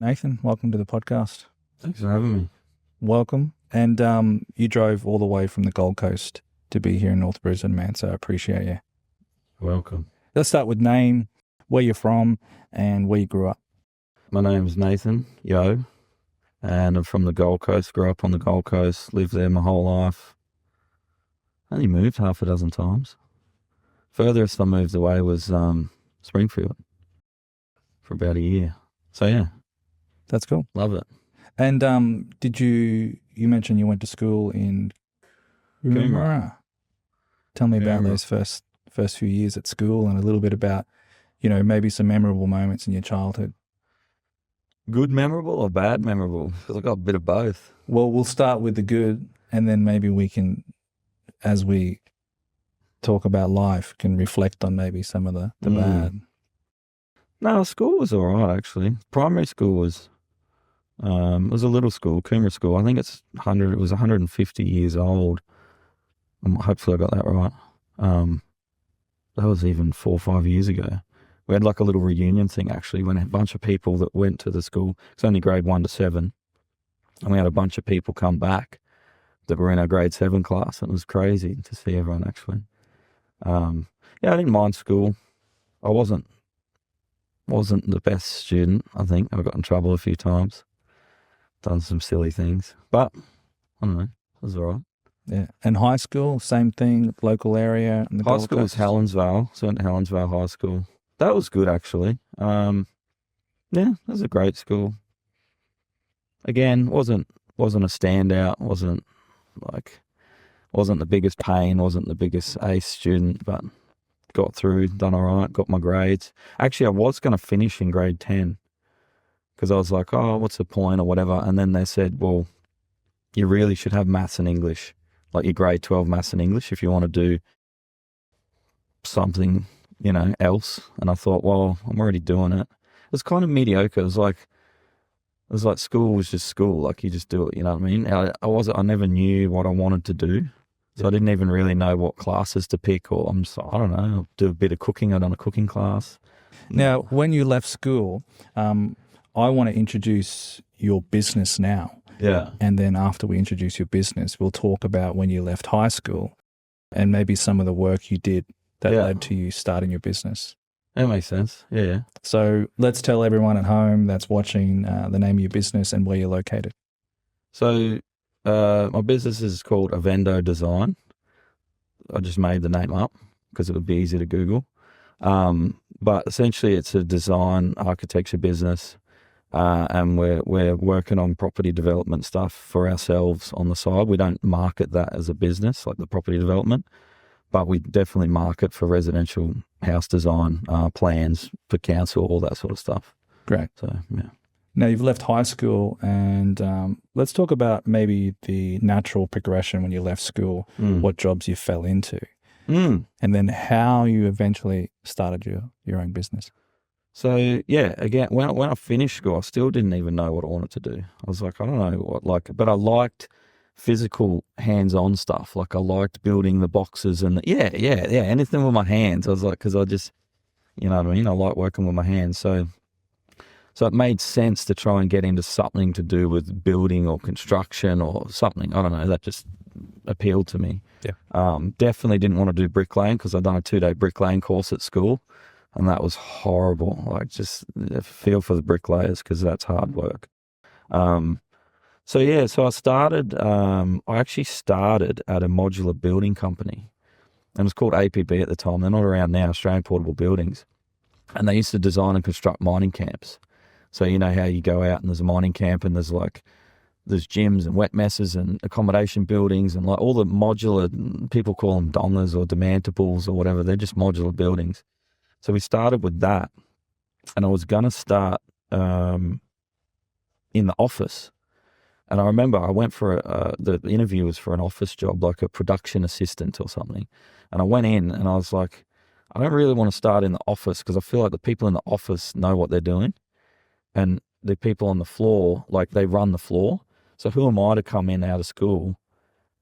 Nathan, welcome to the podcast. Thanks for having me. Welcome. And you drove all the way from the Gold Coast to be here in North Brisbane, man, so I appreciate you. Welcome. Let's start with name, where you're from, and where you grew up. My name's Nathan, and I'm from the Gold Coast. Grew up on the Gold Coast, lived there my whole life. Only moved half a dozen times. Furthest I moved away was Springfield for about a year. So yeah. That's cool. Love it. And did you mentioned you went to school in Coomera. Tell me about those first few years at school and a little bit about, maybe some memorable moments in your childhood. Good memorable or bad memorable? Because I got a bit of both. Well, we'll start with the good, and then maybe we can, as we talk about life, can reflect on maybe some of the bad. No, school was all right, actually. Primary school was it was a little school, Coomera School. I think it was 150 years old. Hopefully I got that right. That was even 4 or 5 years ago. We had like a little reunion thing, actually, when a bunch of people that went to the school, it's only grade 1 to 7, and we had a bunch of people come back that were in our grade 7 class, and it was crazy to see everyone, actually. I didn't mind school. I wasn't the best student, I think. I got in trouble a few times, done some silly things, but I don't know, it was all right. Yeah. And high school, same thing, local area? High school was Helensvale, so I went to Helensvale High School. That was good, actually. It was a great school. Again, wasn't a standout, wasn't the biggest pain, wasn't the biggest ace student, but got through, done all right, got my grades. Actually, I was going to finish in grade 10 because I was like, oh, what's the point or whatever. And then they said, well, you really should have maths and English, like your grade 12 maths and English if you want to do something, else. And I thought, well, I'm already doing it. It was kind of mediocre. It was like school was just school. Like you just do it, you know what I mean? I never knew what I wanted to do. So I didn't even really know what classes to pick, or I don't know, I'll do a bit of cooking. I'd done a cooking class. Now, when you left school, I want to introduce your business now. Yeah. And then after we introduce your business, we'll talk about when you left high school and maybe some of the work you did that led to you starting your business. That makes sense. Yeah. So let's tell everyone at home that's watching the name of your business and where you're located. So my business is called Avendo Design. I just made the name up because it would be easy to Google. But essentially it's a design architecture business. And we're working on property development stuff for ourselves on the side. We don't market that as a business, like the property development, but we definitely market for residential house design, plans for council, all that sort of stuff. Great. So, yeah. Now you've left high school, and let's talk about maybe the natural progression when you left school, what jobs you fell into, and then how you eventually started your own business. So again, when I finished school, I still didn't even know what I wanted to do. I was like, I don't know what, but I liked physical hands-on stuff. Like I liked building the boxes and anything with my hands. I was like, because I just, you know what I mean? I like working with my hands. So it made sense to try and get into something to do with building or construction or something. I don't know. That just appealed to me. Yeah. Definitely didn't want to do bricklaying because I'd done a 2-day bricklaying course at school. And that was horrible. Like, just feel for the bricklayers because that's hard work. So I started, I actually started at a modular building company. And it was called APB at the time. They're not around now, Australian Portable Buildings. And they used to design and construct mining camps. So you know how you go out and there's a mining camp and there's gyms and wet messes and accommodation buildings and like all the modular, people call them dongers or demantables or whatever. They're just modular buildings. So we started with that, and I was going to start in the office. And I remember I went for the interview was for an office job, like a production assistant or something. And I went in and I was like, I don't really want to start in the office because I feel like the people in the office know what they're doing. And the people on the floor, like they run the floor. So who am I to come in out of school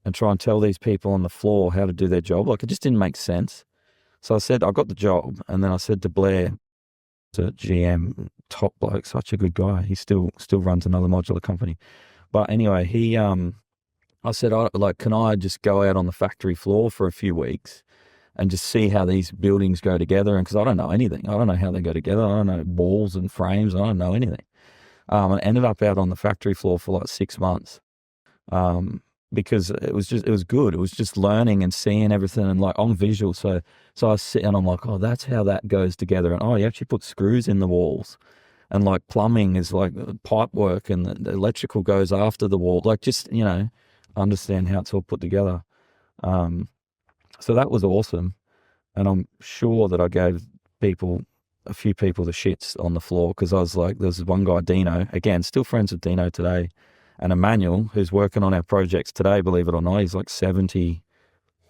and try and tell these people on the floor how to do their job? Like it just didn't make sense. So I said, I got the job. And then I said to Blair, to GM, top bloke, such a good guy. He still runs another modular company. But anyway, I said, can I just go out on the factory floor for a few weeks and just see how these buildings go together? And because I don't know anything. I don't know how they go together. I don't know walls and frames. I don't know anything. I ended up out on the factory floor for like 6 months. Because it was good. It was just learning and seeing everything, and like on visual. So I was sitting and I'm like, oh, that's how that goes together. And you actually put screws in the walls, and like plumbing is like pipe work, and the electrical goes after the wall. Like just, understand how it's all put together. So that was awesome. And I'm sure that I gave a few people the shits on the floor, because I was like, there's one guy, Dino, again, still friends with Dino today, and Emmanuel, who's working on our projects today, believe it or not. He's like 70,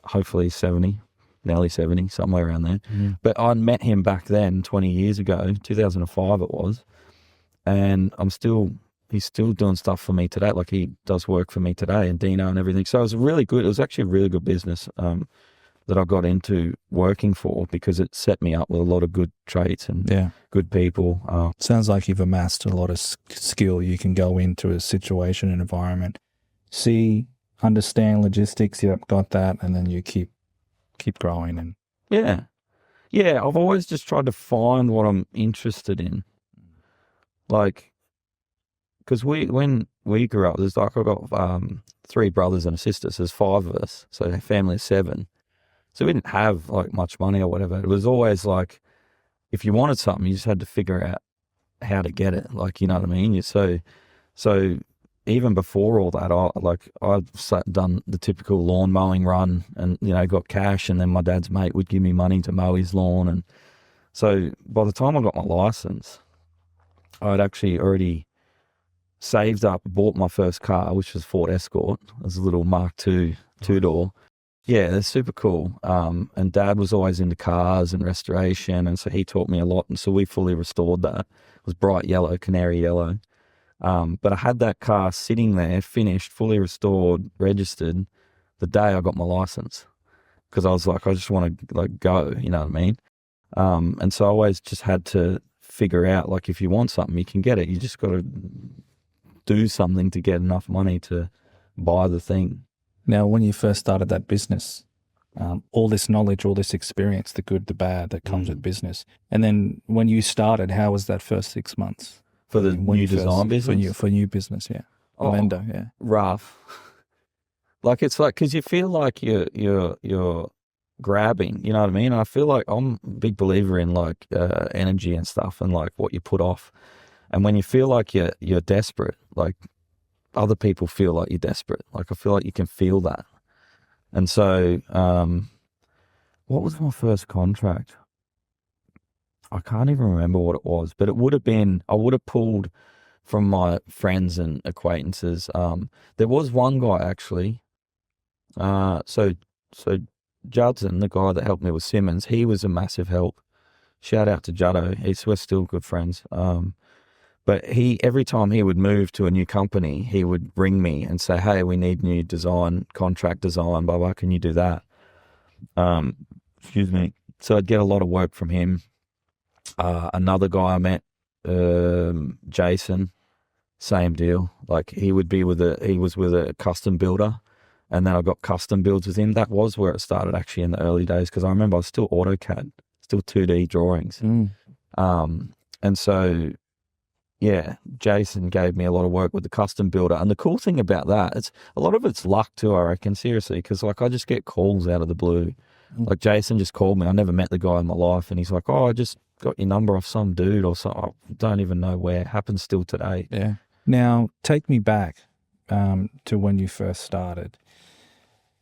hopefully 70, nearly 70, somewhere around there. Mm. But I met him back then 20 years ago, 2005 it was, and he's still doing stuff for me today. Like he does work for me today, and Dino and everything. So it was really good. It was actually a really good business that I got into working for, because it set me up with a lot of good traits and good people. Sounds like you've amassed a lot of skill. You can go into a situation and environment, see, understand logistics. Yep, got that, and then you keep growing. And I've always just tried to find what I'm interested in, like. Because when we grew up, there's like, I got 3 brothers and a sister, so there's 5 of us, so a family of 7. So we didn't have like much money or whatever. It was always like, if you wanted something, you just had to figure out how to get it. Like, you know what I mean? So even before all that, I've done the typical lawn mowing run, and got cash, and then my dad's mate would give me money to mow his lawn. And so by the time I got my license, I'd actually already saved up, bought my first car, which was Ford Escort. It was a little Mark II two-door. Yeah, they're super cool. And Dad was always into cars and restoration, and so he taught me a lot. And so we fully restored that. It was bright yellow, canary yellow. But I had that car sitting there, finished, fully restored, registered, the day I got my license, because I was like, I just want to like go, you know what I mean? And so I always just had to figure out, like, if you want something, you can get it. You just got to do something to get enough money to buy the thing. Now, when you first started that business, all this knowledge, all this experience, the good, the bad that comes with business. And then when you started, how was that first 6 months? For the new design business? For new business, yeah. Avendo, yeah. Rough. Like, it's like, because you feel like you're grabbing, you know what I mean? I feel like I'm a big believer in like energy and stuff, and like what you put off. And when you feel like you're desperate, like, other people feel like you're desperate. Like, I feel like you can feel that. And so, what was my first contract? I can't even remember what it was, but it would have been, I would have pulled from my friends and acquaintances. There was one guy actually. So Judson, the guy that helped me with Simmons, he was a massive help. Shout out to Juddo. We're still good friends. But every time he would move to a new company, he would ring me and say, hey, we need new design, contract design, blah, blah, can you do that? Excuse me. So I'd get a lot of work from him. Another guy I met, Jason, same deal. Like, he was with a custom builder, and then I got custom builds with him. That was where it started actually in the early days, because I remember I was still AutoCAD, still 2D drawings. And so, yeah, Jason gave me a lot of work with the custom builder. And the cool thing about that, a lot of it's luck too, I reckon, seriously, because like I just get calls out of the blue. Like, Jason just called me. I never met the guy in my life, and he's like, oh, I just got your number off some dude or something. I don't even know where. It happens still today. Yeah. Now, take me back to when you first started.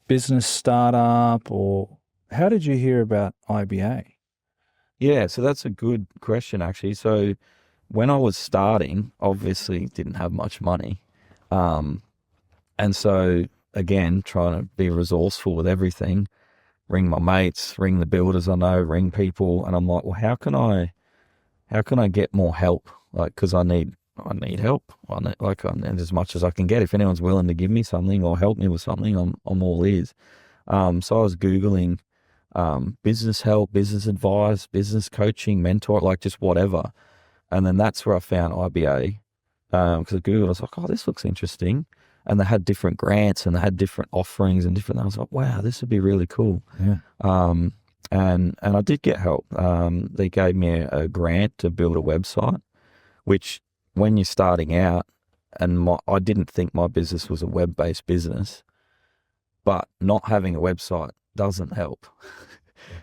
Business startup, or how did you hear about IBA? Yeah, so that's a good question, actually. So when I was starting, obviously didn't have much money. And so, again, trying to be resourceful with everything, ring my mates, ring the builders I know, ring people. And I'm like, well, how can I get more help? Like, because I need help. I need as much as I can get. If anyone's willing to give me something or help me with something, I'm all ears. So I was Googling business help, business advice, business coaching, mentor, like just whatever. And then that's where I found IBA, because I Googled, I was like, oh, this looks interesting. And they had different grants and they had different offerings and different, I was like, wow, this would be really cool. Yeah. And I did get help. They gave me a grant to build a website, which when you're starting out, and I didn't think my business was a web-based business, but not having a website doesn't help.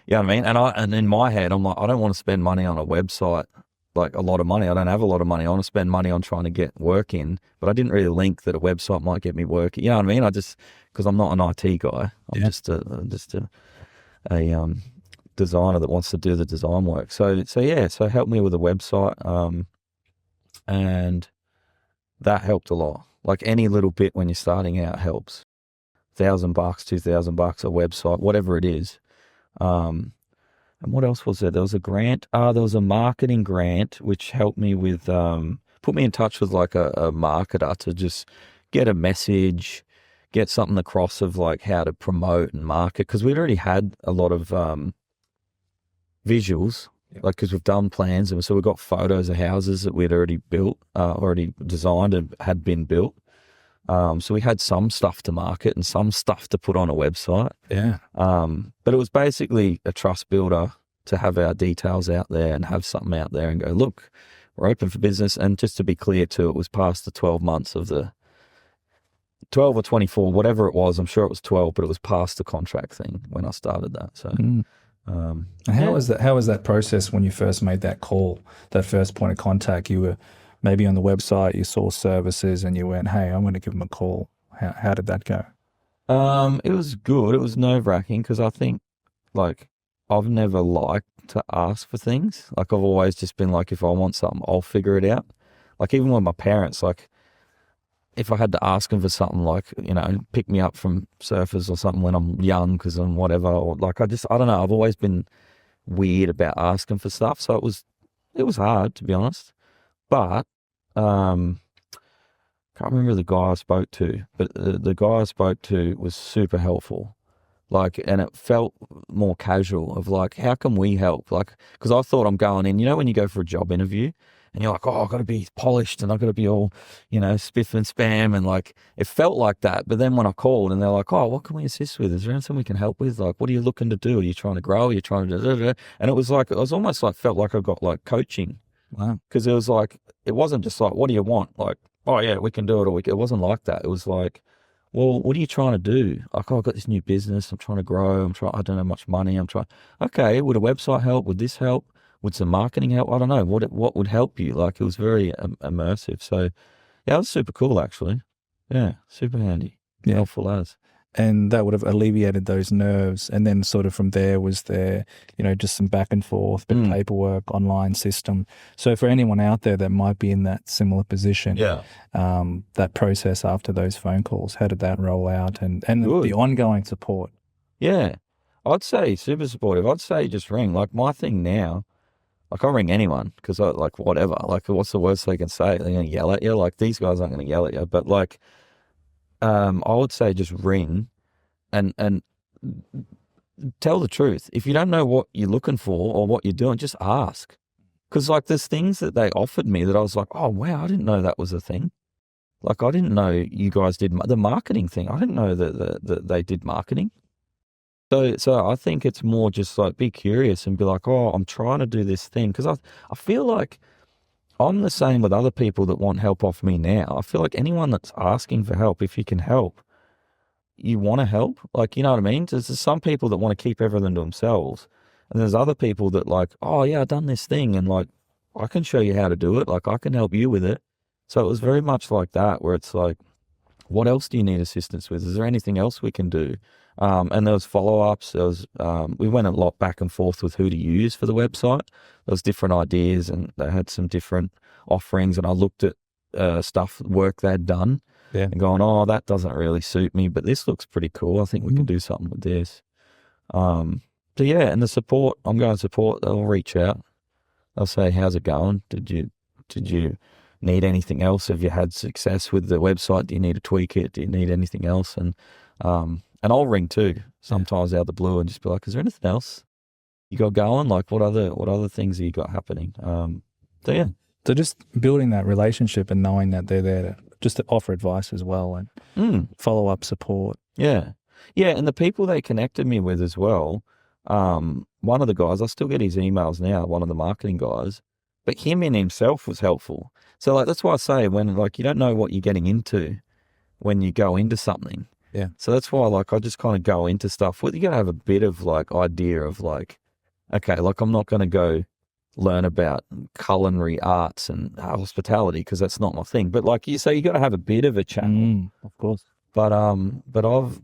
You know what I mean? And in my head, I'm like, I don't want to spend money on a website, like a lot of money. I don't have a lot of money. I want to spend money on trying to get work in, but I didn't really link that a website might get me work. You know what I mean? Because I'm not an IT guy. I'm just a designer that wants to do the design work. So help me with a website. And that helped a lot. Like any little bit when you're starting out helps. $1,000, $2,000 a website, whatever it is. And what else was there? There was a grant. There was a marketing grant which helped me with, put me in touch with like a marketer to just get a message, get something across of like how to promote and market. Because we'd already had a lot of visuals, like because we've done plans, and so we've got photos of houses that we'd already built, already designed and had been built. So we had some stuff to market and some stuff to put on a website. Yeah. But it was basically a trust builder to have our details out there and have something out there and go, look, we're open for business. And just to be clear too, it was past the 12 months of the 12 or 24, whatever it was. I'm sure it was 12, but it was past the contract thing when I started that. So, and how was that? How was that process when you first made that call, that first point of contact? You were maybe on the website, you saw services and you went, hey, I'm going to give them a call. How did that go? It was good. It was nerve-wracking because I think, like, I've never liked to ask for things. Like, I've always just been like, if I want something, I'll figure it out. Like, even with my parents, like, if I had to ask them for something, like, you know, pick me up from surfers or something when I'm young because I'm whatever, or like, I don't know. I've always been weird about asking for stuff. So it was hard, to be honest. But can't remember the guy I spoke to, but the guy I spoke to was super helpful. Like, and it felt more casual of like, how can we help? Like, because I thought I'm going in, you know, when you go for a job interview and you're like, oh, I've got to be polished and I've got to be all, you know, spiff and spam. And like, it felt like that. But then when I called and they're like, oh, what can we assist with? Is there anything we can help with? Like, what are you looking to do? Are you trying to grow? Are you trying to do? And it was like, it was almost like, felt like I got like coaching. Wow. Because it was like, it wasn't just like, what do you want? Like, oh yeah, we can do it. Or it wasn't like that. It was like, well, what are you trying to do? Like, oh, I've got this new business. I'm trying to grow. I don't have much money. Okay, would a website help? Would this help? Would some marketing help? I don't know. What would help you? Like, it was very immersive. So, yeah, it was super cool, actually. Yeah, super handy. Yeah. Helpful as. And that would have alleviated those nerves. And then sort of from there was there, you know, just some back and forth, bit of paperwork, online system. So for anyone out there that might be in that similar position, that process after those phone calls, how did that roll out? And the ongoing support? Yeah, I'd say super supportive. I'd say just ring. Like, my thing now, like, I'll ring anyone because I like whatever. Like, what's the worst they can say? They're going to yell at you. Like, these guys aren't going to yell at you. But like, I would say just ring and tell the truth. If you don't know what you're looking for or what you're doing, just ask. Because like, there's things that they offered me that I was like, oh wow, I didn't know that was a thing. Like, I didn't know you guys did the marketing thing. I didn't know that they did marketing. So I think it's more just like, be curious and be like, oh, I'm trying to do this thing. Because I feel like I'm the same with other people that want help off me now. I feel like anyone that's asking for help, if you can help, you want to help. Like, you know what I mean? There's some people that want to keep everything to themselves. And there's other people that like, oh yeah, I've done this thing and like, I can show you how to do it. Like, I can help you with it. So it was very much like that, where it's like, what else do you need assistance with? Is there anything else we can do? And there was follow-ups. There was, we went a lot back and forth with who to use for the website. There was different ideas and they had some different offerings, and I looked at work they'd done and going, oh, that doesn't really suit me, but this looks pretty cool. I think we can do something with this. So yeah, and the support, I'm going to support, they'll reach out. They'll say, how's it going? Did you need anything else? Have you had success with the website? Do you need to tweak it? Do you need anything else? And I'll ring too, sometimes out of the blue, and just be like, is there anything else you got going? Like, what other things have you got happening? So yeah. So just building that relationship and knowing that they're there to just to offer advice as well and follow up support. Yeah. Yeah. And the people they connected me with as well, one of the guys, I still get his emails now, one of the marketing guys, but him in himself was helpful. So like, that's why I say when like, you don't know what you're getting into when you go into something. Yeah. So that's why like, I just kind of go into stuff. Well, you got to have a bit of like idea of like, okay, like I'm not going to go learn about culinary arts and hospitality because that's not my thing. But like you say, you got to have a bit of a channel. Of course. But I've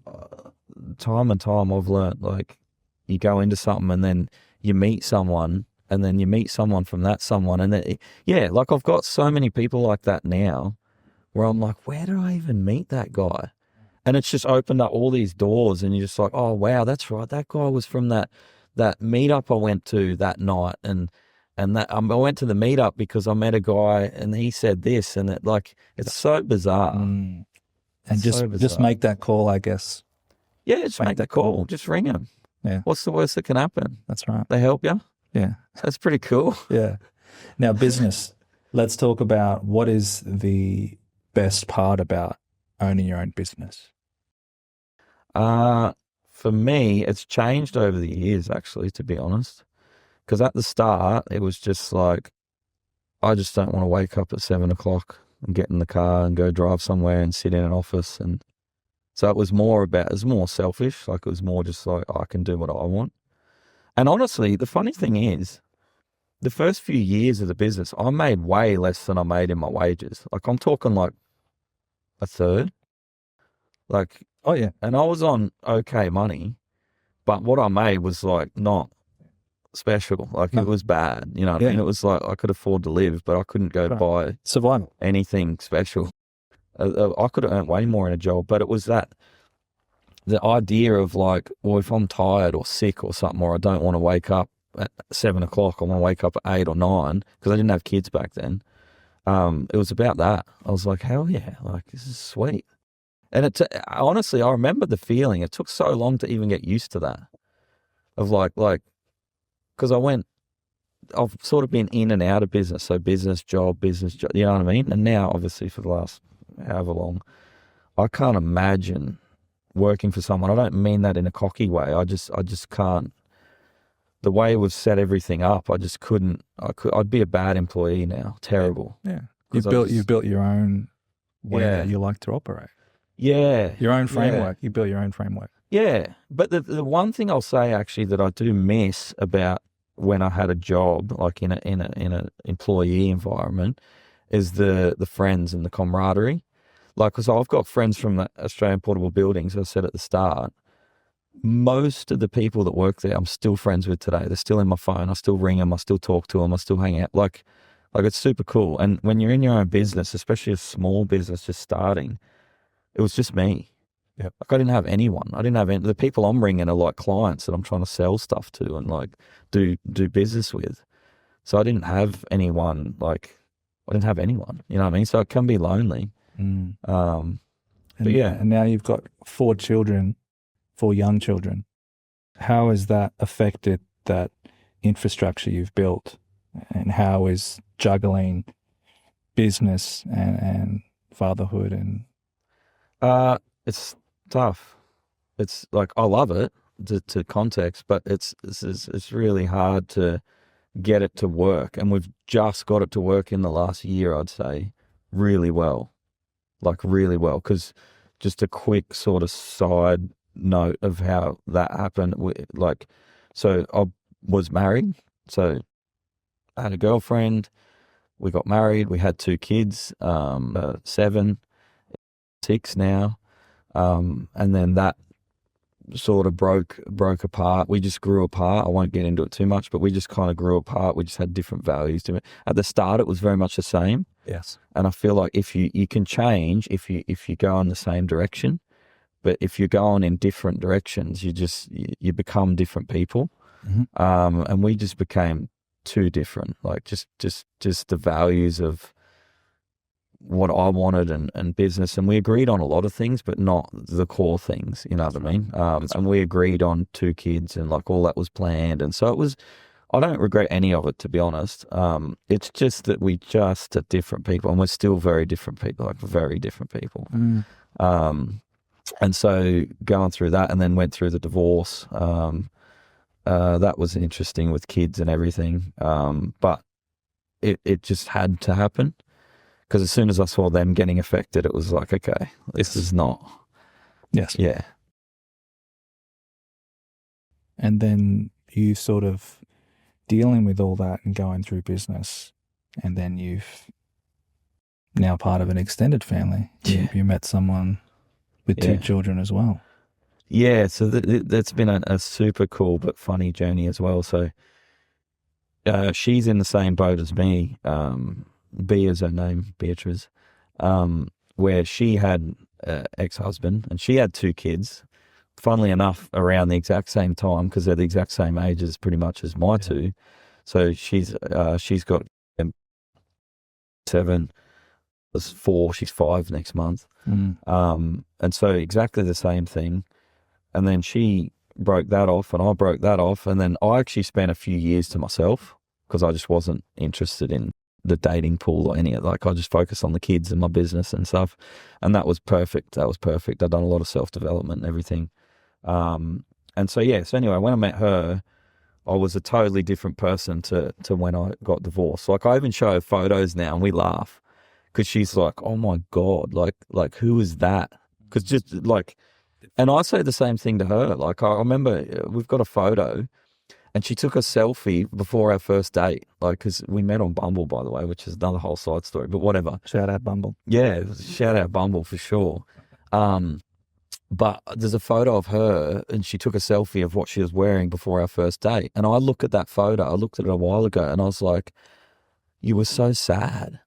time and time I've learned like you go into something and then you meet someone and then you meet someone from that someone and then like I've got so many people like that now where I'm like, where did I even meet that guy? And it's just opened up all these doors and you're just like, oh wow, that's right, that guy was from that meetup I went to that night and that I went to the meetup because I met a guy and he said this and it like it's so bizarre. And just make that call, I guess. Yeah, just make that call. Just ring them. Yeah. What's the worst that can happen? That's right. They help you. Yeah. That's pretty cool. Yeah. Now, business. Let's talk about what is the best part about owning your own business. For me, it's changed over the years, actually, to be honest. Because at the start, it was just like, I just don't want to wake up at 7 o'clock and get in the car and go drive somewhere and sit in an office. And so it was more selfish. Like it was more just like, I can do what I want. And honestly, the funny thing is, the first few years of the business, I made way less than I made in my wages. Like I'm talking like a third. Like, oh yeah. And I was on okay money, but what I made was like not special. Like it was bad, you know what I mean? It was like I could afford to live, but I couldn't go buy survival anything special. I could have earned way more in a job, but it was the idea of like, well, if I'm tired or sick or something, or I don't want to wake up at 7 o'clock, I want to wake up at 8 or 9 because I didn't have kids back then. It was about that. I was like, hell yeah, like this is sweet. And honestly, I remember the feeling. It took so long to even get used to that. Of like, because I've sort of been in and out of business. So business job, you know what I mean? And now, obviously, for the last however long, I can't imagine working for someone. I don't mean that in a cocky way. I just can't. The way we've set everything up, I just couldn't. I'd be a bad employee now. Terrible. Yeah. You've built your own way that you like to operate. Yeah. Your own framework. You built your own framework. Yeah. But the one thing I'll say actually that I do miss about when I had a job, like in a employee environment, is the friends and the camaraderie. Like, because I've got friends from the Australian Portable Buildings, as I said at the start. Most of the people that work there, I'm still friends with today. They're still in my phone. I still ring them. I still talk to them. I still hang out. Like it's super cool. And when you're in your own business, especially a small business just starting, it was just me. Yep. Like I didn't have anyone. I didn't have the people I'm ringing are like clients that I'm trying to sell stuff to and like do business with. So I didn't have anyone. Like I didn't have anyone. You know what I mean? So it can be lonely. But yeah. And now you've got 4 young children. How has that affected that infrastructure you've built, and how is juggling business and fatherhood and? It's tough. It's like I love it to context, but it's really hard to get it to work, and we've just got it to work in the last year, I'd say, really well, because just a quick sort of side note of how that happened. So I was married, so I had a girlfriend, we got married, we had 2 kids, 7, 6 now, and then that sort of broke apart. We just grew apart. I won't get into it too much, but we just kind of grew apart. We just had different values to it. At the start, it was very much the same. Yes. And I feel like if you can change if you go in the same direction, but if you're going in different directions, you become different people. Mm-hmm. And we just became too different. Like just the values of what I wanted and business, and we agreed on a lot of things, but not the core things, you know what I mean? And we agreed on 2 kids and like all that was planned. And so it was I don't regret any of it, to be honest. It's just that we just are different people, and we're still very different people, like very different people. And so going through that, and then went through the divorce. That was interesting with kids and everything. But it just had to happen, because as soon as I saw them getting affected, it was like, okay, this is not. Yes. Yeah. And then you sort of dealing with all that and going through business, and then you've now part of an extended family. Yeah. You met someone with two children as well. Yeah, so that's been a super cool but funny journey as well. So she's in the same boat as me. B is her name, Beatrice, where she had an ex-husband, and she had two kids, funnily enough, around the exact same time, because they're the exact same ages pretty much as my two. So she's got 7, was 4, she's 5 next month. And so exactly the same thing. And then she broke that off, and I broke that off. And then I actually spent a few years to myself, because I just wasn't interested in the dating pool or any of, like, I just focused on the kids and my business and stuff. And that was perfect. I'd done a lot of self-development and everything. And so, so anyway, when I met her, I was a totally different person to when I got divorced. Like, I even show her photos now and we laugh, because she's like, oh my God, like who is that? Because just like, and I say the same thing to her. Like, I remember we've got a photo, and she took a selfie before our first date. Like, because we met on Bumble, by the way, which is another whole side story, but whatever. Shout out Bumble. Yeah, shout out Bumble for sure. But there's a photo of her, and she took a selfie of what she was wearing before our first date. And I look at that photo, I looked at it a while ago, and I was like, you were so sad.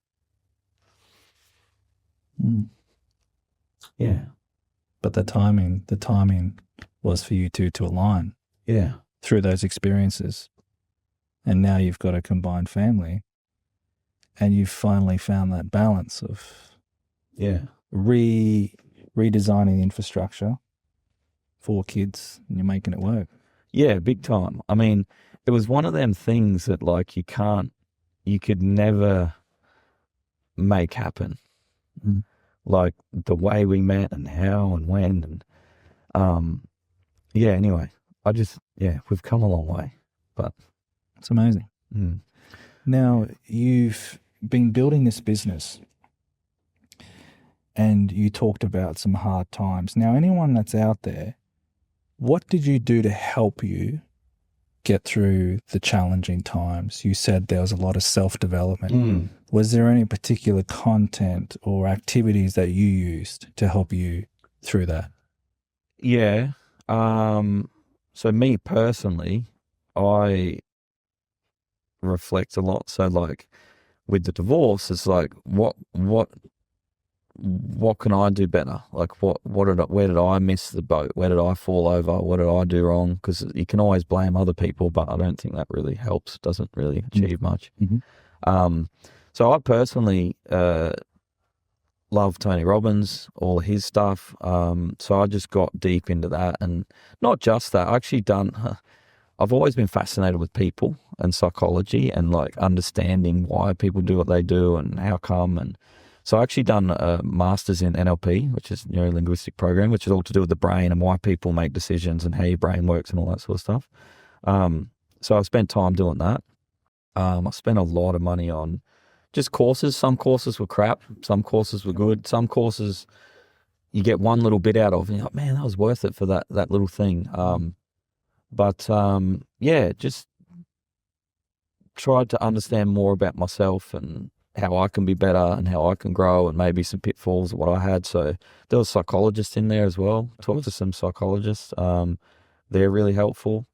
Yeah. But the timing was for you two to align. Yeah. Through those experiences. And now you've got a combined family, and you've finally found that balance of redesigning the infrastructure for kids, and you're making it work. Yeah, big time. I mean, it was one of them things that, like, you could never make happen. Like the way we met and how and when, and anyway, we've come a long way, but it's amazing. Now, you've been building this business, and you talked about some hard times. Now, anyone that's out there, what did you do to help you get through the challenging times? You said there was a lot of self-development. Was there any particular content or activities that you used to help you through that? Yeah. So me personally, I reflect a lot. So, like, with the divorce, it's like, what can I do better? Like, where did I miss the boat? Where did I fall over? What did I do wrong? Because you can always blame other people, but I don't think that really helps. Doesn't really achieve much. So I personally love Tony Robbins, all his stuff. So I just got deep into that, and not just that. I've always been fascinated with people and psychology, and like understanding why people do what they do and how come. And so I actually done a master's in NLP, which is neuro-linguistic program, which is all to do with the brain and why people make decisions and how your brain works and all that sort of stuff. So I spent time doing that. I spent a lot of money on just courses. Some courses were crap. Some courses were good. Some courses you get one little bit out of, and you're like, man, that was worth it for that little thing. Just tried to understand more about myself and how I can be better and how I can grow, and maybe some pitfalls of what I had. So there was psychologists in there as well. Talked to some psychologists. They're really helpful.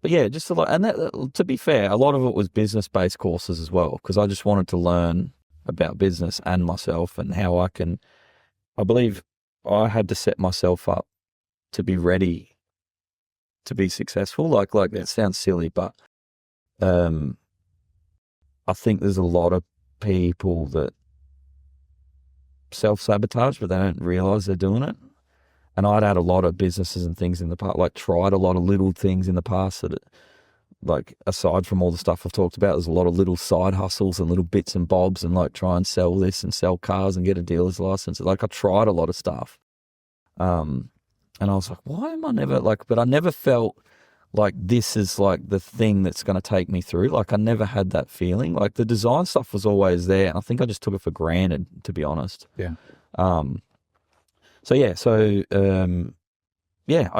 But yeah, just a lot. And that, to be fair, a lot of it was business-based courses as well, because I just wanted to learn about business and myself and how I believe I had to set myself up to be ready to be successful. Like that sounds silly, but I think there's a lot of people that self-sabotage, but they don't realize they're doing it. And I'd had a lot of businesses and things in the past, like tried a lot of little things in the past that like aside from all the stuff I've talked about, there's a lot of little side hustles and little bits and bobs and like try and sell this and sell cars and get a dealer's license. Like I tried a lot of stuff. And I was like, why am I never like, but I never felt like this is like the thing that's going to take me through. Like I never had that feeling. Like the design stuff was always there. And I think I just took it for granted, to be honest. Yeah. I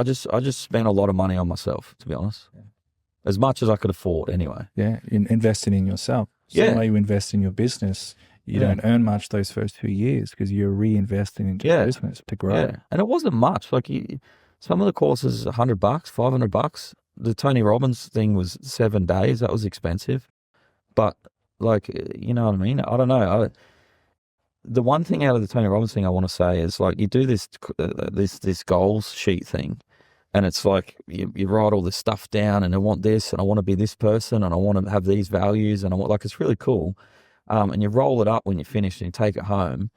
just spent a lot of money on myself, to be honest. Yeah. As much as I could afford anyway. Yeah. Investing in yourself. Same way you invest in your business. You don't earn much those first few years because you're reinvesting into your business to grow. Yeah. And it wasn't much. Like some of the courses, $100, $500. The Tony Robbins thing was 7 days. That was expensive. But like, you know what I mean? I don't know. The one thing out of the Tony Robbins thing I want to say is like you do this goals sheet thing, and it's like you write all this stuff down, and I want this, and I want to be this person, and I want to have these values, and I want, like, it's really cool. And you roll it up when you finish and you take it home.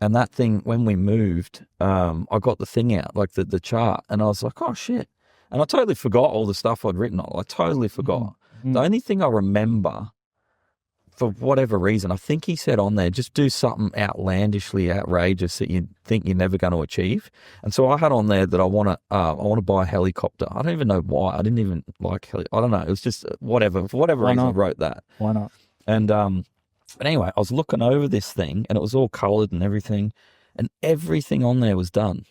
And that thing, when we moved, I got the thing out, like the chart, and I was like, oh shit. And I totally forgot all the stuff I'd written on. I totally forgot. Mm-hmm. The only thing I remember, for whatever reason, I think he said on there, just do something outlandishly outrageous that you think you're never going to achieve. And so I had on there that I want to buy a helicopter. I don't even know why. I didn't even like I don't know. It was just whatever. For whatever reason, I wrote that. Why not? And but anyway, I was looking over this thing, and it was all coloured and everything, and everything on there was done.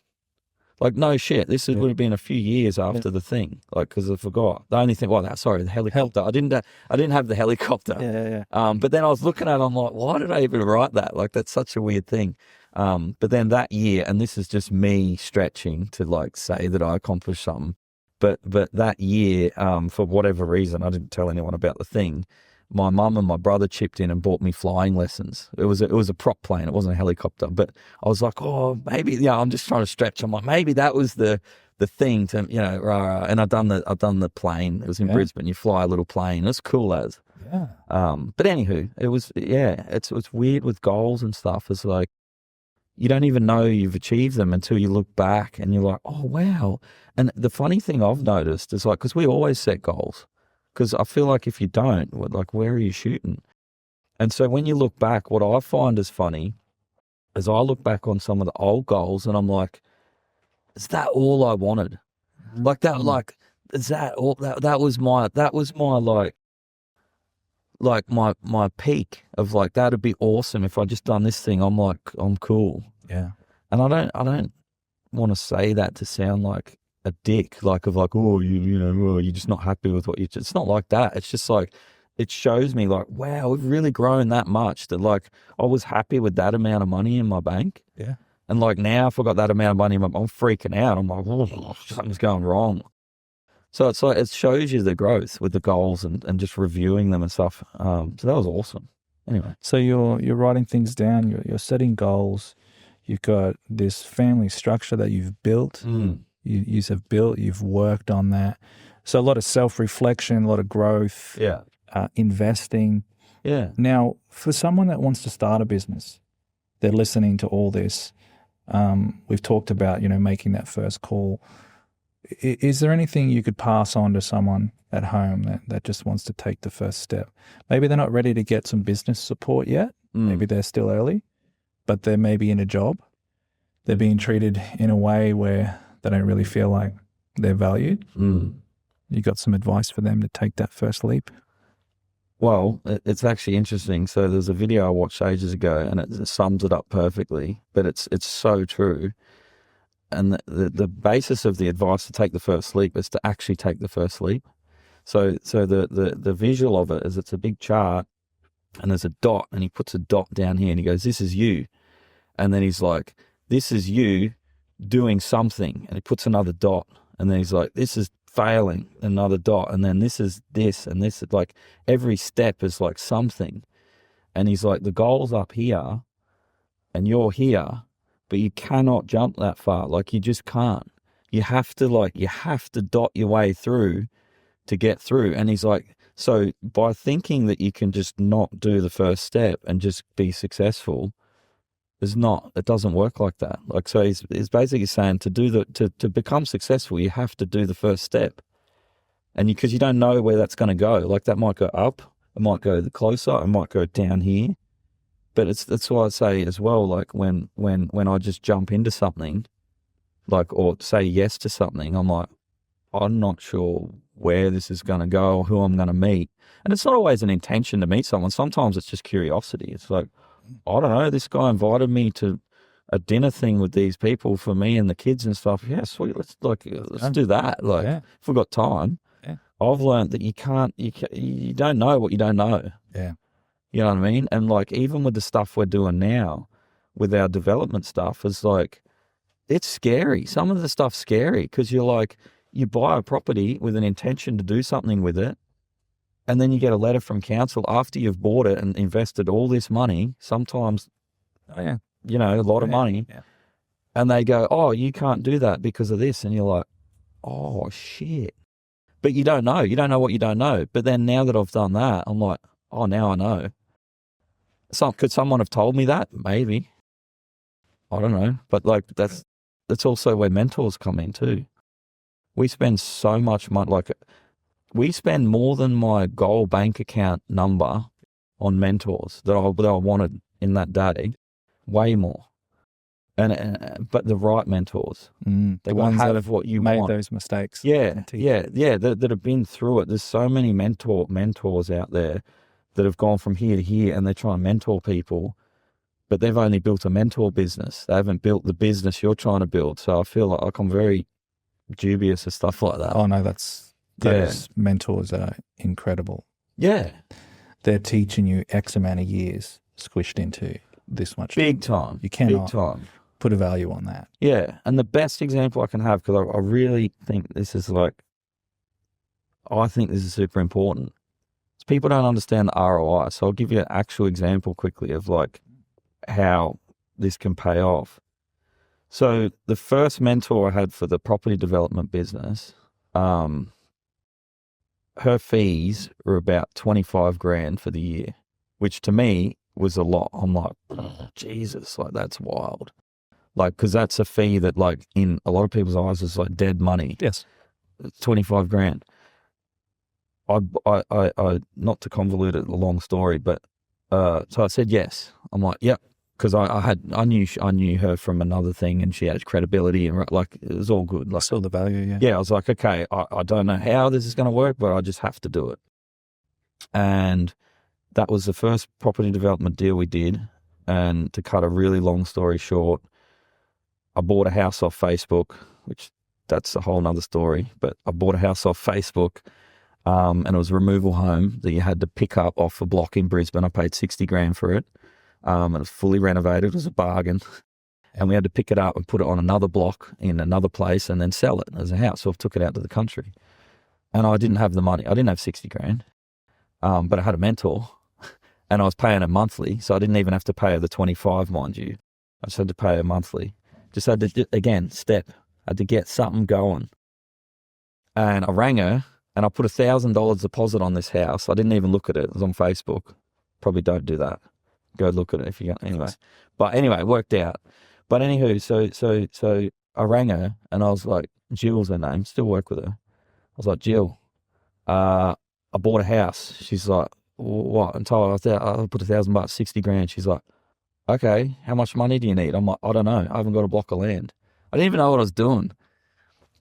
Like, no shit, this would have been a few years after the thing, like, because I forgot. The only thing, the helicopter. I didn't have the helicopter. But then I was looking at it, I'm like, why did I even write that? Like, that's such a weird thing. But then that year, and this is just me stretching to, like, say that I accomplished something, but that year, for whatever reason, I didn't tell anyone about the thing. My mum and my brother chipped in and bought me flying lessons. It was a prop plane. It wasn't a helicopter. But I was like, oh, maybe, I'm just trying to stretch. I'm like, maybe that was the thing to, and I've done the plane. It was in Brisbane. You fly a little plane. It's cool as. Yeah. But anywho, it was, it's weird with goals and stuff. It's like, you don't even know you've achieved them until you look back and you're like, oh, wow. And the funny thing I've noticed is like, because we always set goals. Because I feel like if you don't, like, where are you shooting? And so when you look back, what I find is funny is I look back on some of the old goals and I'm like, is that all I wanted? Like that, like, is that all? That was my my peak of like, that'd be awesome if I just done this thing. I'm like, I'm cool. Yeah. And I don't want to say that to sound like a dick, oh, you're just not happy with what you. It's not like that. It's just like, it shows me like, wow, we've really grown that much that like I was happy with that amount of money in my bank. Yeah. And like now if I got that amount of money, I'm freaking out. I'm like, oh, something's going wrong. So it's like, it shows you the growth with the goals and just reviewing them and stuff. So that was awesome. Anyway. So you're writing things down, you're setting goals. You've got this family structure that you've built. You've worked on that. So a lot of self-reflection, a lot of growth, investing. Yeah. Now, for someone that wants to start a business, they're listening to all this. We've talked about, making that first call. Is there anything you could pass on to someone at home that just wants to take the first step? Maybe they're not ready to get some business support yet. Maybe they're still early, but they're maybe in a job. They're being treated in a way where they don't really feel like they're valued. You got some advice for them to take that first leap? Well, it's actually interesting. So there's a video I watched ages ago and it sums it up perfectly, but it's so true. And the basis of the advice to take the first leap is to actually take the first leap. So the visual of it is it's a big chart and there's a dot and he puts a dot down here and he goes, this is you. And then he's like, this is you doing something, and he puts another dot, and then he's like, this is failing, another dot, and then this is this, and this is like, every step is like something. And he's like, the goal's up here and you're here, but you cannot jump that far. Like, you just can't. You have to dot your way through to get through. And he's like, so by thinking that you can just not do the first step and just be successful, it doesn't work like that. Like, so he's basically saying to become successful, you have to do the first step. And because you don't know where that's going to go. Like that might go up, it might go closer, it might go down here. But that's why I say as well, like when I just jump into something, like, or say yes to something, I'm like, I'm not sure where this is going to go or who I'm going to meet. And it's not always an intention to meet someone. Sometimes it's just curiosity. It's like, I don't know, this guy invited me to a dinner thing with these people for me and the kids and stuff. Yeah, sweet. Let's do that. Like, if we've got time. Yeah. I've learned that you don't know what you don't know. Yeah. You know what I mean? And like, even with the stuff we're doing now, with our development stuff, is like, it's scary. Some of the stuff's scary because you're like, you buy a property with an intention to do something with it, and then you get a letter from council after you've bought it and invested all this money, sometimes, a lot of money, and they go, oh, you can't do that because of this. And you're like, oh, shit. But you don't know. You don't know what you don't know. But then now that I've done that, I'm like, oh, now I know. Could someone have told me that? Maybe. I don't know. But like, that's also where mentors come in too. We spend so much money, like we spend more than my goal bank account number on mentors that I wanted in that day, way more. But the right mentors, the ones that have what you made want. those mistakes. That have been through it. There's so many mentors out there that have gone from here to here, and they're trying to mentor people, but they've only built a mentor business. They haven't built the business you're trying to build. So I feel like I'm very dubious of stuff like that. Oh no, those mentors are incredible. Yeah, they're teaching you X amount of years squished into this much. Big time. You cannot put a value on that. Yeah, and the best example I can have, because I really think this is super important. People don't understand the ROI. So I'll give you an actual example quickly of like how this can pay off. So the first mentor I had for the property development business, her fees were about 25 grand for the year, which to me was a lot. I'm like, oh, Jesus, like that's wild. Like, cause that's a fee that like in a lot of people's eyes is like dead money. Yes. 25 grand. I not to convolute it, a long story, but so I said yes. I'm like, yep, because I knew her from another thing, and she had credibility, and like it was all good. Like, saw the value, yeah. Yeah, I was like, okay, I don't know how this is going to work, but I just have to do it. And that was the first property development deal we did. And to cut a really long story short, I bought a house off Facebook, which that's a whole nother story. But I bought a house off Facebook. And it was a removal home that you had to pick up off a block in Brisbane. I paid 60 grand for it. And it was fully renovated. It was a bargain. And we had to pick it up and put it on another block in another place and then sell it as a house. So I took it out to the country. And I didn't have the money. I didn't have 60 grand. But I had a mentor. And I was paying it monthly. So I didn't even have to pay her the 25, mind you. I just had to pay her monthly. Just had to, again, I had to get something going. And I rang her. And I put $1,000 deposit on this house. I didn't even look at it. It was on Facebook. Probably don't do that. Go look at it if you got, anyway. But anyway, it worked out. But anywho, so I rang her and I was like, Jill's her name, still work with her. I was like, Jill, I bought a house. She's like, what? And told her I put $1,000, 60 grand. She's like, okay, how much money do you need? I'm like, I don't know. I haven't got a block of land. I didn't even know what I was doing.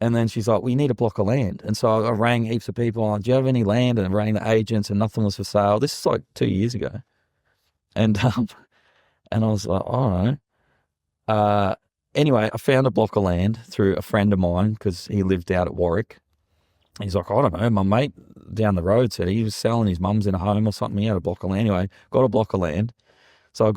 And then she's like, we need a block of land. And so I rang heaps of people on, do you have any land? And I rang the agents and nothing was for sale. This is like 2 years ago. And I was like, all right. Anyway, I found a block of land through a friend of mine because he lived out at Warwick. He's like, I don't know, my mate down the road said he was selling his mum's in a home or something. He had a block of land. Anyway, got a block of land. So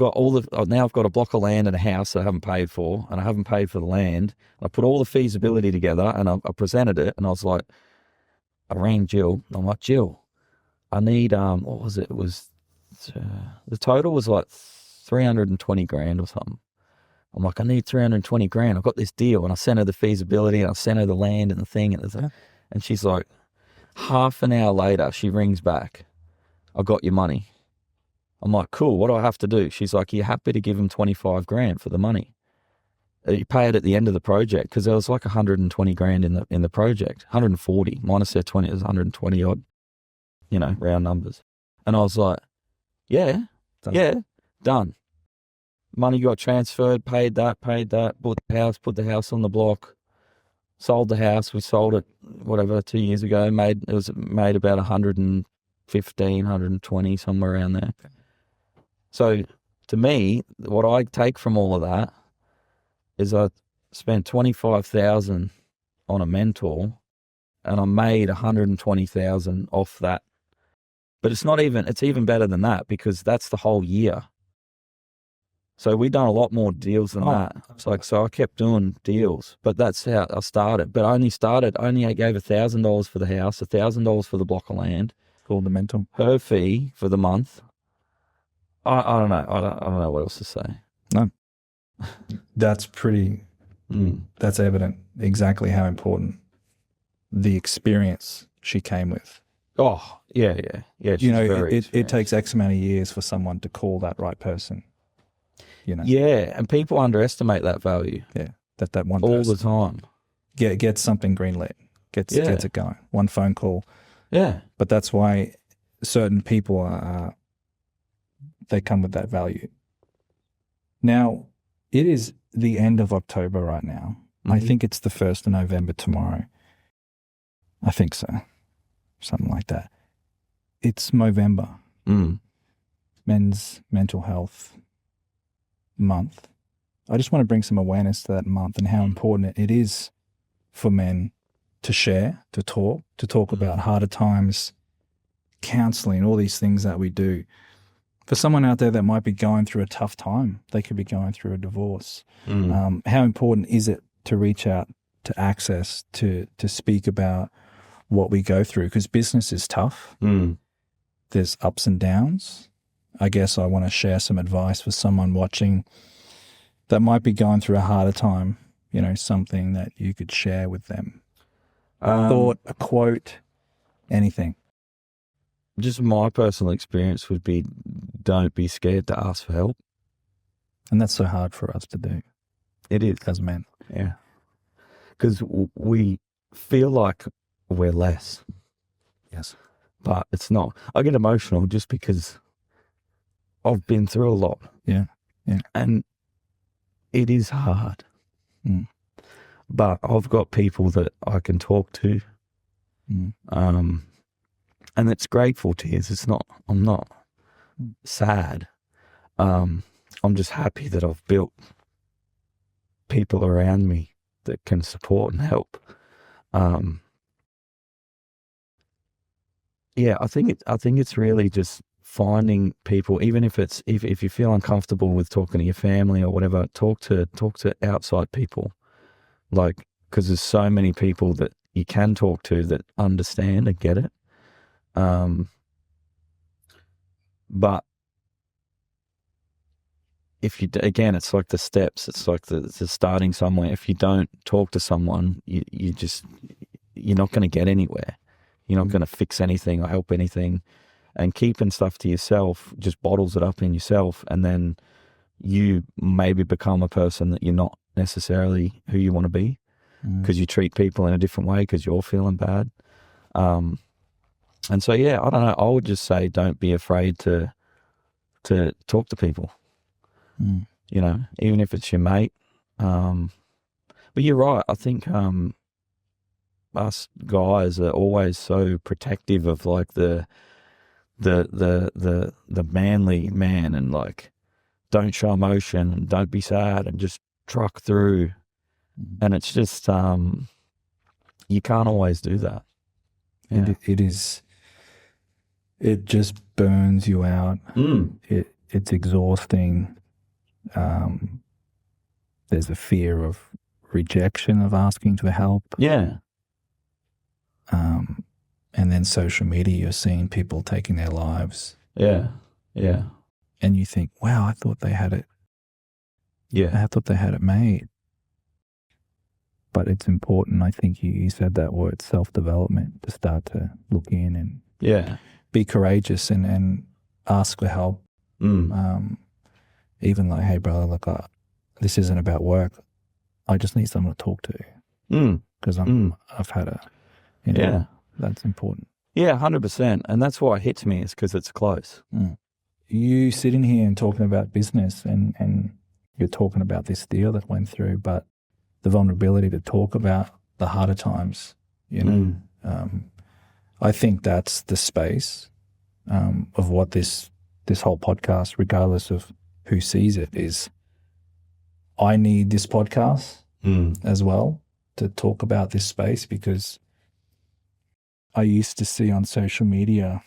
now I've got a block of land and a house that I haven't paid for, and I haven't paid for the land. I put all the feasibility together and I presented it, and I was like, I rang Jill. I'm like, Jill, I need, what was it? It was, the total was like 320 grand or something. I'm like, I need 320 grand. I've got this deal. And I sent her the feasibility and I sent her the land and the thing. And she's like, half an hour later, she rings back. I got your money. I'm like, cool, what do I have to do? She's like, you're happy to give him 25 grand for the money. You pay it at the end of the project, because there was like 120 grand in the project, 140 minus their 20, it was 120 odd, round numbers. And I was like, yeah, done. Money got transferred, paid that, bought the house on the block, sold the house. We sold it, 2 years ago. Made about 115, 120, somewhere around there. So to me, what I take from all of that is I spent 25,000 on a mentor, and I made 120,000 off that. But it's even better than that, because that's the whole year. So we done a lot more deals than that. So I kept doing deals, but that's how I started. But I only gave $1,000 for the house, $1,000 for the block of land. Called the mentor. Her fee for the month. I don't know. I don't know what else to say. No. That's that's evident exactly how important the experience she came with. Oh, yeah. It takes X amount of years for someone to call that right person. Yeah, and people underestimate that value. Yeah, that one all person. the time. Get something greenlit, gets it going. One phone call. Yeah, but that's why certain people they come with that value. Now, it is the end of October right now. Mm-hmm. I think it's the 1st of November tomorrow. I think so, something like that. It's Movember, Men's Mental Health Month. I just want to bring some awareness to that month and how important it is for men to share, to talk about harder times, counseling, all these things that we do. For someone out there that might be going through a tough time, they could be going through a divorce. How important is it to reach out, to access, to speak about what we go through? Because business is tough. There's ups and downs. I guess I want to share some advice for someone watching that might be going through a harder time, something that you could share with them. A thought, a quote, anything. Just my personal experience would be, don't be scared to ask for help. And that's so hard for us to do. It is. As men. Yeah. Because we feel like we're less. Yes. But it's not. I get emotional just because I've been through a lot. Yeah. And it is hard. But I've got people that I can talk to. And it's grateful tears. I'm not sad. I'm just happy that I've built people around me that can support and help. I think it's really just finding people, even if you feel uncomfortable with talking to your family or whatever, talk to outside people, because there's so many people that you can talk to that understand and get it. But if you, again, it's like the steps, it's like the starting somewhere. If you don't talk to someone, you're not going to get anywhere. You're not going to fix anything or help anything. And keeping stuff to yourself just bottles it up in yourself, and then you maybe become a person that you're not necessarily who you want to be, because you treat people in a different way because you're feeling bad. And so, I don't know. I would just say, don't be afraid to talk to people. Even if it's your mate. But you're right. I think us guys are always so protective of the manly man, and don't show emotion and don't be sad and just truck through. And it's just you can't always do that. It just burns you out. It's exhausting. There's a fear of rejection of asking for help. And then social media, you're seeing people taking their lives. Yeah. And you think, wow, I thought they had it. Yeah. I thought they had it made. But it's important, I think you said that word, self-development, to start to look in and be courageous and ask for help. Even hey, brother, look, this isn't about work. I just need someone to talk to because I've had a, that's important. Yeah, 100%. And that's why it hits me, is because it's close. You sitting here and talking about business and you're talking about this deal that went through, but the vulnerability to talk about the harder times, I think that's the space of what this whole podcast, regardless of who sees it, is. I need this podcast as well to talk about this space, because I used to see on social media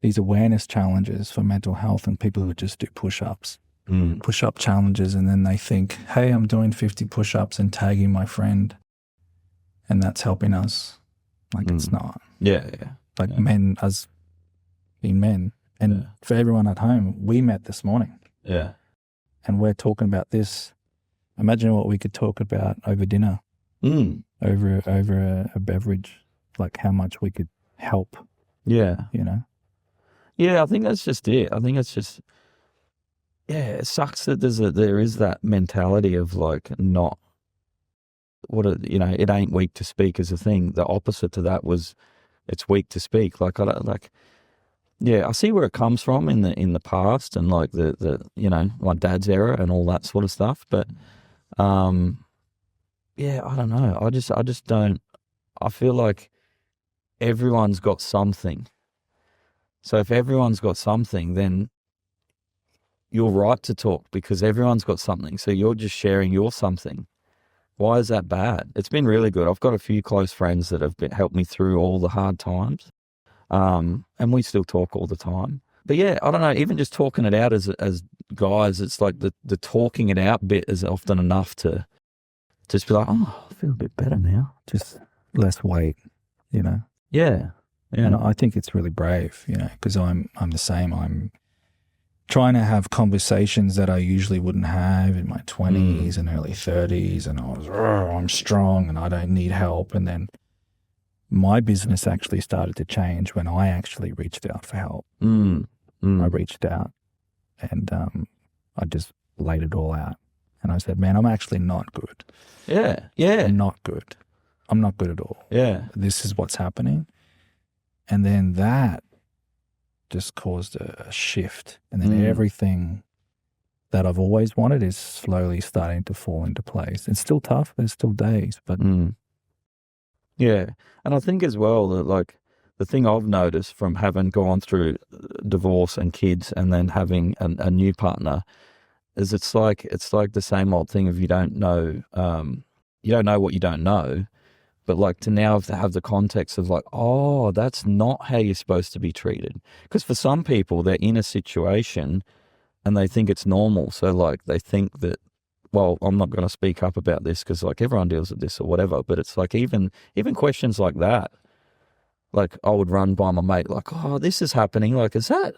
these awareness challenges for mental health and people who just do push-ups, push-up challenges, and then they think, hey, I'm doing 50 push-ups and tagging my friend and that's helping us. Like it's not. Yeah. Like men as being men. And for everyone at home, we met this morning. Yeah. And we're talking about this. Imagine what we could talk about over dinner, over a beverage, like how much we could help. Yeah. Yeah, I think that's just it. I think it's just, it sucks that there is that mentality of like not, it ain't weak to speak is a thing. The opposite to that was it's weak to speak. Like, I see where it comes from in the past and like the my dad's era and all that sort of stuff. But, I don't know. I just don't, I feel like everyone's got something. So if everyone's got something, then you're right to talk because everyone's got something. So you're just sharing your something. Why is that bad? It's been really good. I've got a few close friends that have helped me through all the hard times. And we still talk all the time. But yeah, I don't know, even just talking it out as guys, it's like the talking it out bit is often enough to just be like, oh, I feel a bit better now. Just less weight, Yeah. And I think it's really brave, because I'm the same. I'm trying to have conversations that I usually wouldn't have in my 20s and early 30s, and I'm strong and I don't need help. And then my business actually started to change when I actually reached out for help. I reached out and I just laid it all out. And I said, man, I'm actually not good. Yeah. I'm not good. I'm not good at all. Yeah. This is what's happening. And then that just caused a shift. And then everything that I've always wanted is slowly starting to fall into place. It's still tough. There's still days, but... Yeah. And I think as well that like the thing I've noticed from having gone through divorce and kids and then having a new partner is it's like the same old thing of you don't know what you don't know. But like to now have the context of like, oh, that's not how you're supposed to be treated. Because for some people, they're in a situation and they think it's normal. So like they think that, well, I'm not going to speak up about this because like everyone deals with this or whatever. But it's like even questions like that, like I would run by my mate, like, oh, this is happening. Like, have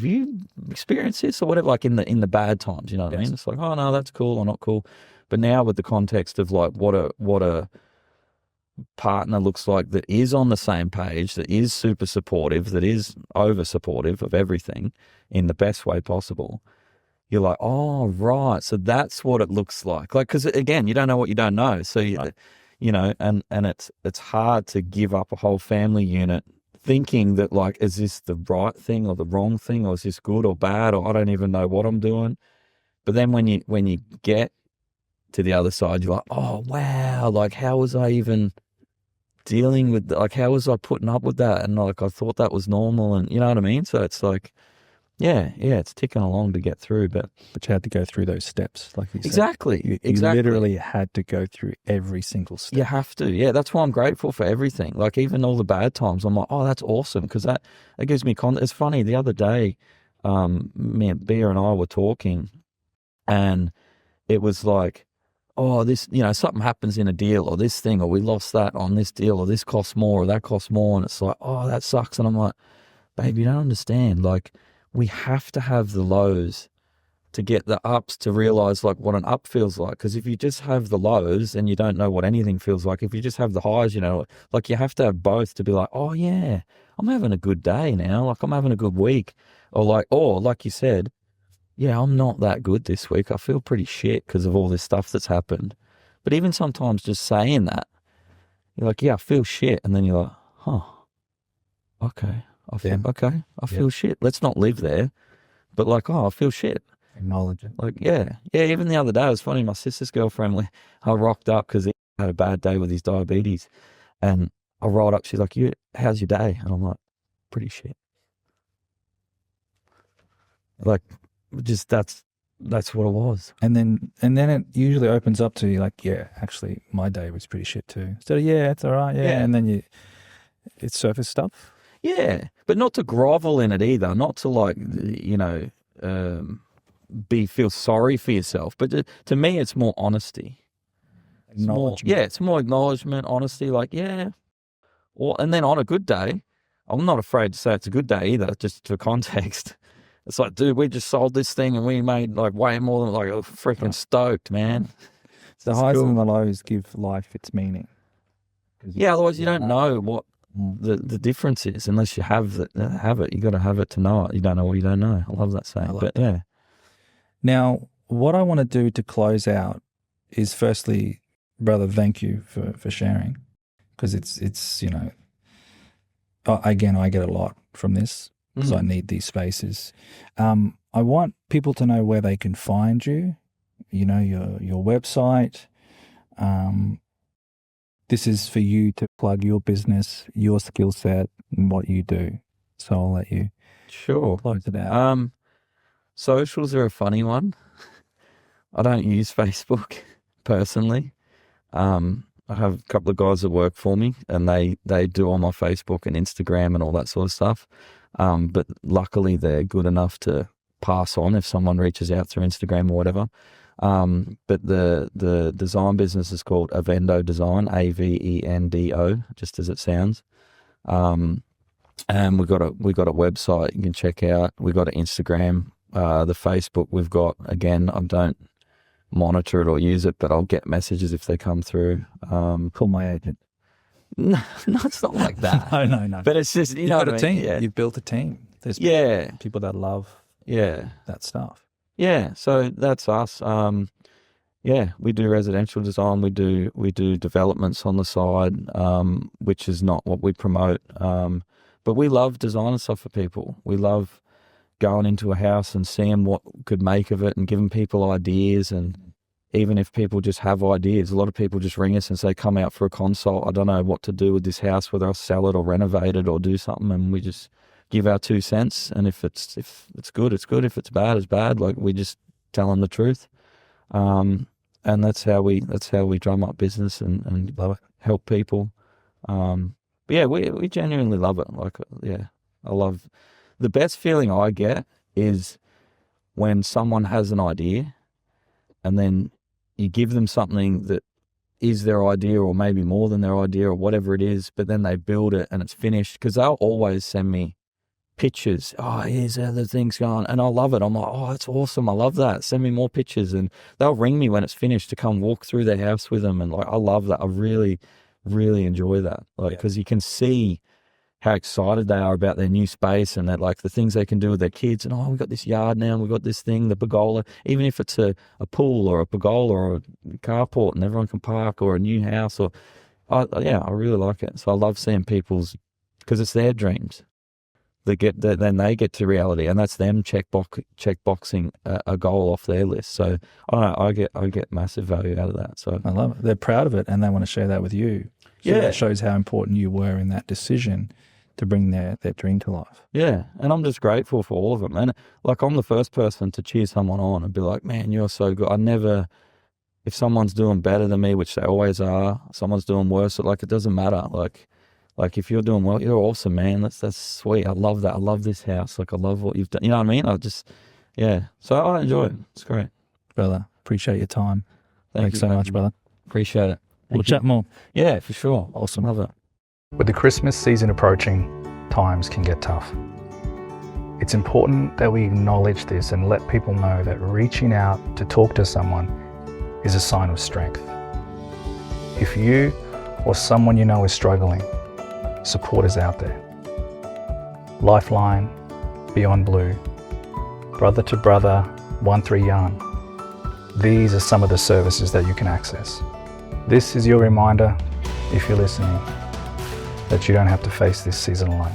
you experienced this or whatever? Like in the bad times, you know what I mean? It's like, oh no, that's cool or not cool. But now with the context of like what a partner looks like that is on the same page, that is super supportive, that is over supportive of everything in the best way possible, you're like, oh, right. So that's what it looks like. Like, because again, you don't know what you don't know. So, and it's hard to give up a whole family unit thinking that like, is this the right thing or the wrong thing? Or is this good or bad? Or I don't even know what I'm doing. But then when you get to the other side, you're like, oh, wow. Like, how was I even dealing with, like, how was I putting up with that? And like, I thought that was normal, and you know what I mean? So it's like, yeah, it's ticking along to get through, but you had to go through those steps, like you said. Exactly. You literally had to go through every single step. You have to. Yeah, that's why I'm grateful for everything. Like even all the bad times, I'm like, oh, that's awesome, because that gives me context. It's funny, the other day, Bea and I were talking, and it was like, oh, this, something happens in a deal or this thing, or we lost that on this deal, or this costs more or that costs more. And it's like, oh, that sucks. And I'm like, babe, you don't understand. Like, we have to have the lows to get the ups to realize like what an up feels like. Because if you just have the lows and you don't know what anything feels like, if you just have the highs, like you have to have both to be like, oh yeah, I'm having a good day now. Like I'm having a good week. Or like you said, yeah, I'm not that good this week. I feel pretty shit because of all this stuff that's happened. But even sometimes just saying that, you're like, yeah, I feel shit. And then you're like, huh, okay. I feel shit. Let's not live there. But like, oh, I feel shit. Acknowledge it. Like, yeah. Even the other day, it was funny. My sister's girlfriend, I rocked up because he had a bad day with his diabetes. And I rolled up. She's like, how's your day? And I'm like, pretty shit. Like, just that's what it was. And then it usually opens up to you like, yeah, actually my day was pretty shit too. Instead of, yeah, it's all right. Yeah. And then it's surface stuff. Yeah. But not to grovel in it either. Not to like, feel sorry for yourself. But to me, it's more honesty. Acknowledgement. It's more acknowledgement, honesty, like, yeah. And then on a good day, I'm not afraid to say it's a good day either, just for context. It's like, dude, we just sold this thing and we made like way more than like freaking stoked, man. The highs and the lows give life its meaning. Yeah, otherwise you don't know what the difference is unless you have it. You got to have it to know it. You don't know what you don't know. I love that saying. Yeah. Now, what I want to do to close out is firstly, brother, thank you for sharing, because it's again, I get a lot from this. So I need these spaces. I want people to know where they can find you, your website. This is for you to plug your business, your skill set, and what you do. So I'll let you close it out. Socials are a funny one. I don't use Facebook personally. I have a couple of guys that work for me and they do all my Facebook and Instagram and all that sort of stuff. But luckily they're good enough to pass on if someone reaches out through Instagram or whatever. But the design business is called Avendo Design, Avendo, just as it sounds. And we got a website you can check out. We got an Instagram, the Facebook we've got. Again, I don't monitor it or use it, but I'll get messages if they come through. Call my agent. No, it's not like that. No. But it's just, You've got what a I team. mean? Yeah. You've built a team. There's people that love that stuff. Yeah, so that's us. We do residential design. We do developments on the side, which is not what we promote. But we love designing stuff for people. We love going into a house and seeing what could make of it and giving people ideas. And even if people just have ideas, a lot of people just ring us and say, come out for a consult. I don't know what to do with this house, whether I'll sell it or renovate it or do something. And we just give our 2 cents. And if it's good, it's good. If it's bad, it's bad. Like, we just tell them the truth. And that's how we drum up business and love it. Help people. But yeah, we genuinely love it. Like, yeah, I love. The best feeling I get is when someone has an idea and then you give them something that is their idea or maybe more than their idea or whatever it is, but then they build it and it's finished, because they'll always send me pictures. Oh, here's how the thing's going. And I love it. I'm like, oh, that's awesome. I love that. Send me more pictures. And they'll ring me when it's finished to come walk through their house with them. And like, I love that. I really, really enjoy that. Like, because you can see how excited they are about their new space and that, like, the things they can do with their kids. And, oh, we've got this yard now and we've got this thing, the pergola, even if it's a pool or a pergola or a carport and everyone can park, or a new house, or, I really like it. So I love seeing people's, because it's their dreams. Then they get to reality, and that's them checkboxing a goal off their list. So I get massive value out of that. So I love it. They're proud of it, and they want to share that with you. So that shows how important you were in that decision to bring their dream to life. Yeah, and I'm just grateful for all of it, man. Like, I'm the first person to cheer someone on and be like, man, you're so good. I never, if someone's doing better than me, which they always are, someone's doing worse, like, it doesn't matter. Like if you're doing well, you're awesome, man. That's sweet. I love that. I love this house. Like, I love what you've done. You know what I mean? So I enjoy it. It's great. Brother, appreciate your time. Thanks so much, brother. Appreciate it. We'll chat more. Yeah, for sure. Awesome. Love it. With the Christmas season approaching, times can get tough. It's important that we acknowledge this and let people know that reaching out to talk to someone is a sign of strength. If you or someone you know is struggling, support is out there. Lifeline, Beyond Blue, Brother to Brother, 13 Yarn. These are some of the services that you can access. This is your reminder, if you're listening, that you don't have to face this season alone.